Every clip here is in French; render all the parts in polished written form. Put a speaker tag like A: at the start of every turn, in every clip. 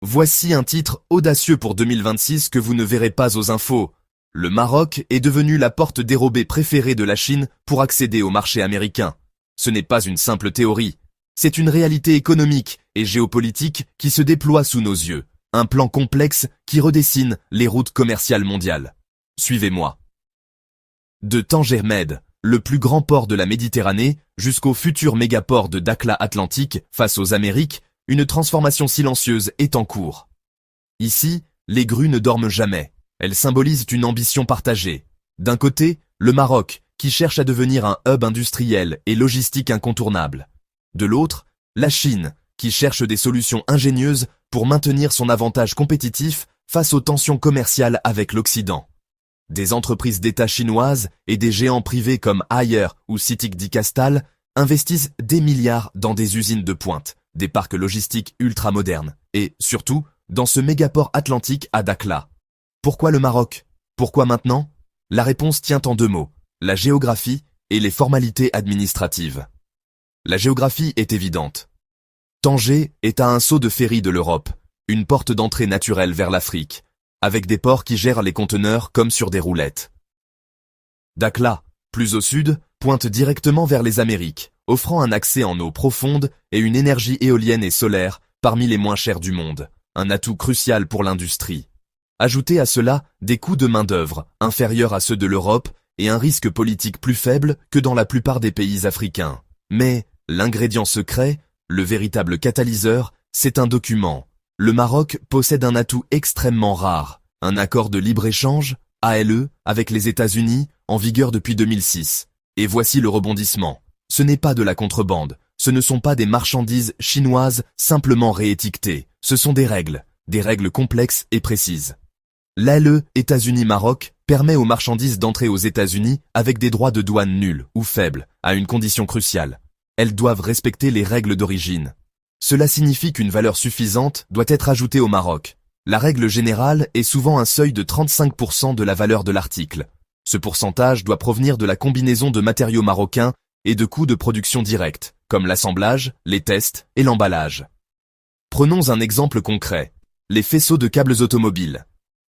A: Voici un titre audacieux pour 2026 que vous ne verrez pas aux infos. Le Maroc est devenu la porte dérobée préférée de la Chine pour accéder au marché américain. Ce n'est pas une simple théorie. C'est une réalité économique et géopolitique qui se déploie sous nos yeux. Un plan complexe qui redessine les routes commerciales mondiales. Suivez-moi. De Tanger Med, le plus grand port de la Méditerranée, jusqu'au futur mégaport de Dakhla Atlantique face aux Amériques, une transformation silencieuse est en cours. Ici, les grues ne dorment jamais. Elles symbolisent une ambition partagée. D'un côté, le Maroc, qui cherche à devenir un hub industriel et logistique incontournable. De l'autre, la Chine, qui cherche des solutions ingénieuses pour maintenir son avantage compétitif face aux tensions commerciales avec l'Occident. Des entreprises d'État chinoises et des géants privés comme Haier ou CITIC Dicastal investissent des milliards dans des usines de pointe, des parcs logistiques ultra-modernes et, surtout, dans ce mégaport atlantique à Dakhla. Pourquoi le Maroc? Pourquoi maintenant? La réponse tient en deux mots, la géographie et les formalités administratives. La géographie est évidente. Tanger est à un saut de ferry de l'Europe, une porte d'entrée naturelle vers l'Afrique, avec des ports qui gèrent les conteneurs comme sur des roulettes. Dakhla, plus au sud, pointe directement vers les Amériques, offrant un accès en eau profonde et une énergie éolienne et solaire parmi les moins chères du monde, un atout crucial pour l'industrie. Ajoutez à cela des coûts de main-d'œuvre inférieurs à ceux de l'Europe et un risque politique plus faible que dans la plupart des pays africains. Mais l'ingrédient secret, le véritable catalyseur, c'est un document. Le Maroc possède un atout extrêmement rare, un accord de libre-échange, ALE, avec les États-Unis, en vigueur depuis 2006. Et voici le rebondissement. Ce n'est pas de la contrebande, ce ne sont pas des marchandises chinoises simplement réétiquetées, ce sont des règles complexes et précises. L'ALE États-Unis-Maroc permet aux marchandises d'entrer aux États-Unis avec des droits de douane nuls ou faibles, à une condition cruciale. Elles doivent respecter les règles d'origine. Cela signifie qu'une valeur suffisante doit être ajoutée au Maroc. La règle générale est souvent un seuil de 35% de la valeur de l'article. Ce pourcentage doit provenir de la combinaison de matériaux marocains et de coûts de production directs, comme l'assemblage, les tests et l'emballage. Prenons un exemple concret. Les faisceaux de câbles automobiles.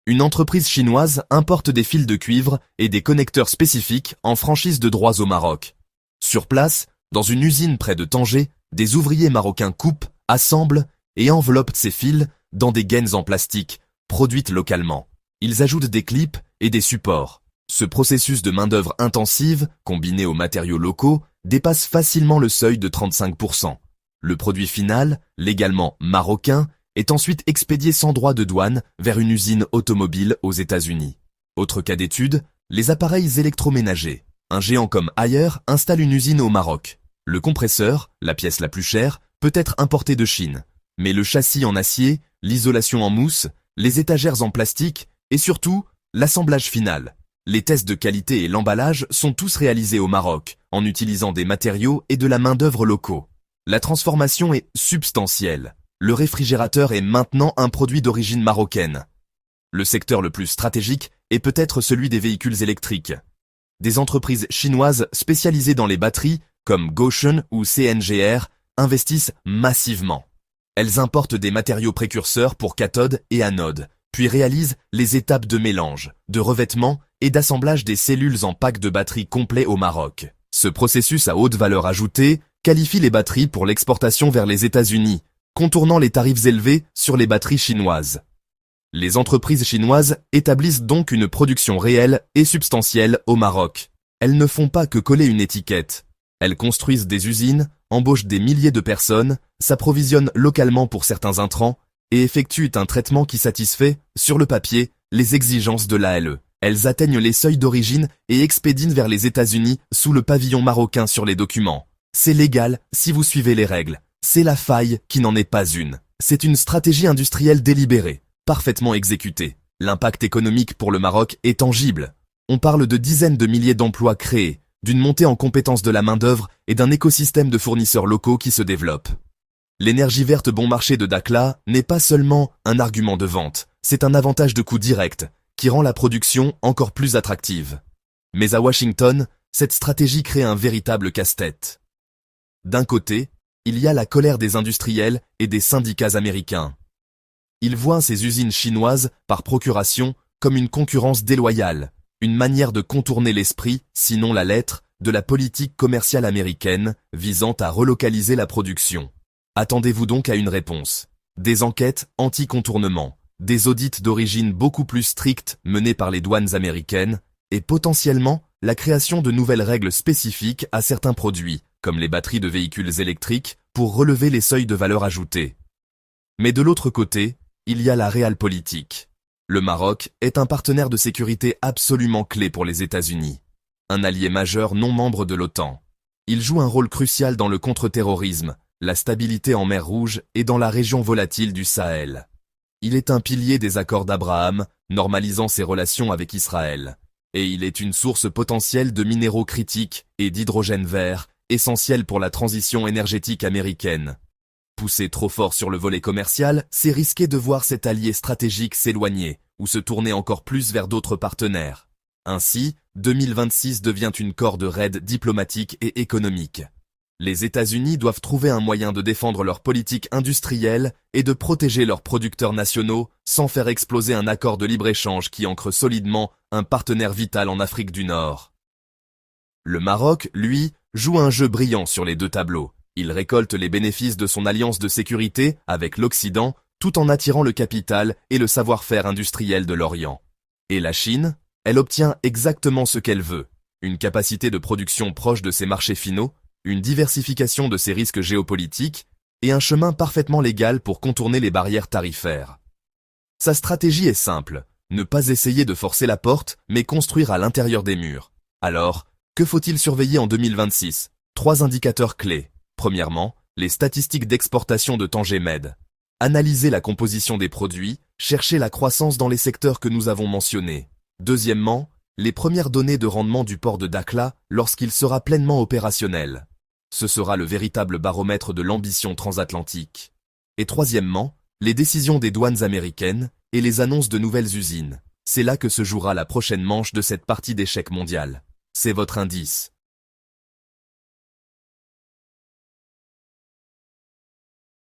A: Une entreprise chinoise importe des fils de cuivre et des connecteurs spécifiques en franchise de droits au Maroc. Sur place, dans une usine près de Tanger, des ouvriers marocains coupent, assemblent et enveloppent ces fils dans des gaines en plastique, produites localement. Ils ajoutent des clips et des supports. Ce processus de main-d'œuvre intensive, combiné aux matériaux locaux, dépasse facilement le seuil de 35%. Le produit final, légalement marocain, est ensuite expédié sans droit de douane vers une usine automobile aux États-Unis. Autre cas d'étude, les appareils électroménagers. Un géant comme Haier installe une usine au Maroc. Le compresseur, la pièce la plus chère, peut être importé de Chine. Mais le châssis en acier, l'isolation en mousse, les étagères en plastique et surtout, l'assemblage final. Les tests de qualité et l'emballage sont tous réalisés au Maroc, en utilisant des matériaux et de la main-d'œuvre locaux. La transformation est substantielle. Le réfrigérateur est maintenant un produit d'origine marocaine. Le secteur le plus stratégique est peut-être celui des véhicules électriques. Des entreprises chinoises spécialisées dans les batteries, comme Gotion ou CNGR, investissent massivement. Elles importent des matériaux précurseurs pour cathodes et anodes, puis réalisent les étapes de mélange, de revêtement et d'assemblage des cellules en pack de batterie complet au Maroc. Ce processus à haute valeur ajoutée qualifie les batteries pour l'exportation vers les États-Unis, contournant les tarifs élevés sur les batteries chinoises. Les entreprises chinoises établissent donc une production réelle et substantielle au Maroc. Elles ne font pas que coller une étiquette. Elles construisent des usines, embauchent des milliers de personnes, s'approvisionnent localement pour certains intrants et effectuent un traitement qui satisfait, sur le papier, les exigences de l'ALE. Elles atteignent les seuils d'origine et expédient vers les États-Unis sous le pavillon marocain sur les documents. C'est légal si vous suivez les règles. C'est la faille qui n'en est pas une. C'est une stratégie industrielle délibérée, parfaitement exécutée. L'impact économique pour le Maroc est tangible. On parle de dizaines de milliers d'emplois créés, d'une montée en compétence de la main-d'œuvre et d'un écosystème de fournisseurs locaux qui se développe. L'énergie verte bon marché de Dakhla n'est pas seulement un argument de vente, c'est un avantage de coût direct qui rend la production encore plus attractive. Mais à Washington, cette stratégie crée un véritable casse-tête. D'un côté, il y a la colère des industriels et des syndicats américains. Il voit ces usines chinoises, par procuration, comme une concurrence déloyale, une manière de contourner l'esprit, sinon la lettre, de la politique commerciale américaine, visant à relocaliser la production. Attendez-vous donc à une réponse. Des enquêtes anti-contournement, des audits d'origine beaucoup plus stricts menés par les douanes américaines, et potentiellement la création de nouvelles règles spécifiques à certains produits, comme les batteries de véhicules électriques, pour relever les seuils de valeur ajoutée. Mais de l'autre côté, il y a la realpolitik. Le Maroc est un partenaire de sécurité absolument clé pour les États-Unis. Un allié majeur non membre de l'OTAN. Il joue un rôle crucial dans le contre-terrorisme, la stabilité en mer Rouge et dans la région volatile du Sahel. Il est un pilier des accords d'Abraham, normalisant ses relations avec Israël. Et il est une source potentielle de minéraux critiques et d'hydrogène vert, essentiel pour la transition énergétique américaine. Pousser trop fort sur le volet commercial, c'est risquer de voir cet allié stratégique s'éloigner, ou se tourner encore plus vers d'autres partenaires. Ainsi, 2026 devient une corde raide diplomatique et économique. Les États-Unis doivent trouver un moyen de défendre leur politique industrielle et de protéger leurs producteurs nationaux sans faire exploser un accord de libre-échange qui ancre solidement un partenaire vital en Afrique du Nord. Le Maroc, lui, joue un jeu brillant sur les deux tableaux. Il récolte les bénéfices de son alliance de sécurité avec l'Occident tout en attirant le capital et le savoir-faire industriel de l'Orient. Et la Chine, elle obtient exactement ce qu'elle veut. Une capacité de production proche de ses marchés finaux, une diversification de ses risques géopolitiques et un chemin parfaitement légal pour contourner les barrières tarifaires. Sa stratégie est simple, ne pas essayer de forcer la porte, mais construire à l'intérieur des murs. Alors, que faut-il surveiller en 2026? 3 indicateurs clés. Premièrement, les statistiques d'exportation de Tanger Med. Analyser la composition des produits, chercher la croissance dans les secteurs que nous avons mentionnés. Deuxièmement, les premières données de rendement du port de Dakhla lorsqu'il sera pleinement opérationnel. Ce sera le véritable baromètre de l'ambition transatlantique. Et troisièmement, les décisions des douanes américaines et les annonces de nouvelles usines. C'est là que se jouera la prochaine manche de cette partie d'échec mondial. C'est votre indice.